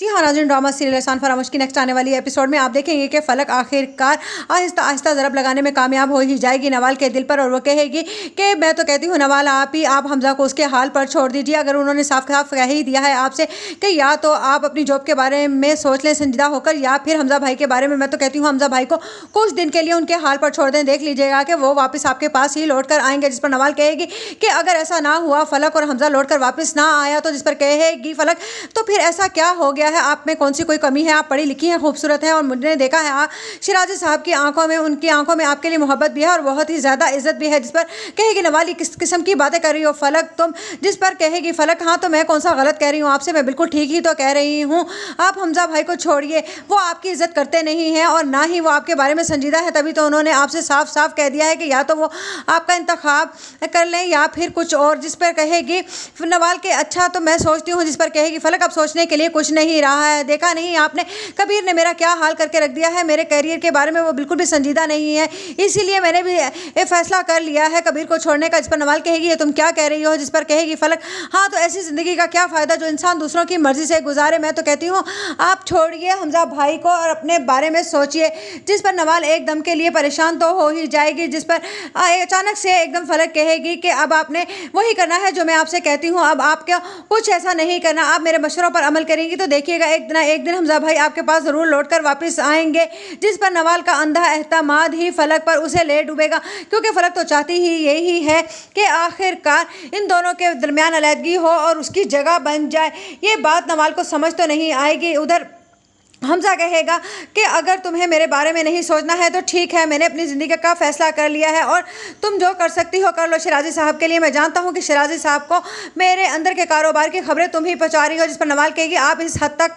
जी हाँ नाज़रीन, drama serial एहसान फरामोश की नेक्स्ट आने वाली एपिसोड में आप देखेंगे कि फलक आखिरकार आहिस्ता आहिस्ता ज़रब लगाने में कामयाब हो ही जाएगी नवाल के दिल पर, और वो कहेगी कि मैं तो कहती हूँ नवाल, आप हमजा को उसके हाल पर छोड़ दीजिए। अगर उन्होंने साफ साफ कह ही दिया है आपसे कि या तो आप अपनी जॉब के बारे में सोच लें संजीदा होकर, या फिर हमजा भाई के बारे में, मैं तो कहती हूँ हमजा भाई को कुछ दिन के लिए उनके हाल पर छोड़ दें। देख लीजिएगा कि वो वापस आपके पास ही लौट कर आएंगे। जिस पर नवाल कहेगी कि अगर ऐसा ना हुआ फलक और हमजा लौट कर वापस ना आया तो, जिस पर कहेगी फलक तो फिर ऐसा क्या हो गया है, आप में कौन सी कोई कमी है, आप पढ़ी लिखी हैं, खूबसूरत हैं, और मुझे देखा है शिराजी साहब की आंखों में, उनकी आंखों में आपके लिए मोहब्बत भी है और बहुत ही ज़्यादा इज्जत भी है। जिस पर कहेगी नवाली किस किस्म की बातें कर रही हो फलक तुम। जिस पर कहेगी फलक हाँ तो मैं कौन सा गलत कह रही हूँ आपसे, मैं बिल्कुल ठीक ही तो कह रही हूँ। आप हमजा भाई को छोड़िए, वो आपकी इज्जत करते नहीं हैं और ना ही वो आपके बारे में संजीदा है, तभी तो उन्होंने आपसे साफ साफ कह दिया है कि या तो वो आपका इंतखाब कर लें या फिर कुछ और। जिस पर कहेगी नवाल के अच्छा तो मैं सोचती हूँ। जिस पर कहेगी फलक अब सोचने के लिए कुछ नहीं रहा है, देखा नहीं आपने कबीर ने मेरा क्या हाल करके रख दिया है, मेरे करियर के बारे में वो बिल्कुल भी संजीदा नहीं है, इसीलिए मैंने भी ये फैसला कर लिया है कबीर को छोड़ने का। जिस पर नवाल कहेगी ये तुम क्या कह रही हो। जिस पर कहेगी फलक हाँ तो ऐसी ज़िंदगी का क्या फ़ायदा जो इंसान दूसरों की मर्ज़ी से गुजारे, मैं तो कहती हूँ आप छोड़िए हमजा भाई को और अपने बारे में सोचिए। जिस पर नवाल एकदम के लिए परेशान तो हो ही जाएगी। जिस पर अचानक से एकदम फलक कहेगी कि अब आपने वही करना है जो मैं आपसे कहती हूँ, अब आपको कुछ ऐसा नहीं करना, आप मेरे मशवरों पर अमल करेंगी तो देखिएगा एक दिन हमजा भाई आपके पास ज़रूर लौट कर वापस आएंगे। जिस पर नवाल का अंधा एहतमाद ही फलक पर उसे ले डूबेगा, क्योंकि फलक तो चाहती ही यही है कि आखिरकार इन दोनों के दरमियान अलहदगी हो और उसकी जगह बन जाए। ये बात नवाल को समझ तो नहीं आएगी। उधर हमजा कहेगा कि अगर तुम्हें मेरे बारे में नहीं सोचना है तो ठीक है, मैंने अपनी ज़िंदगी का फैसला कर लिया है और तुम जो कर सकती हो कर लो शिराजी साहब के लिए। मैं जानता हूँ कि शिराजी साहब को मेरे अंदर के कारोबार की खबरें तुम ही पहुँचा रही हो। जिस पर नवाल कहेगी आप इस हद तक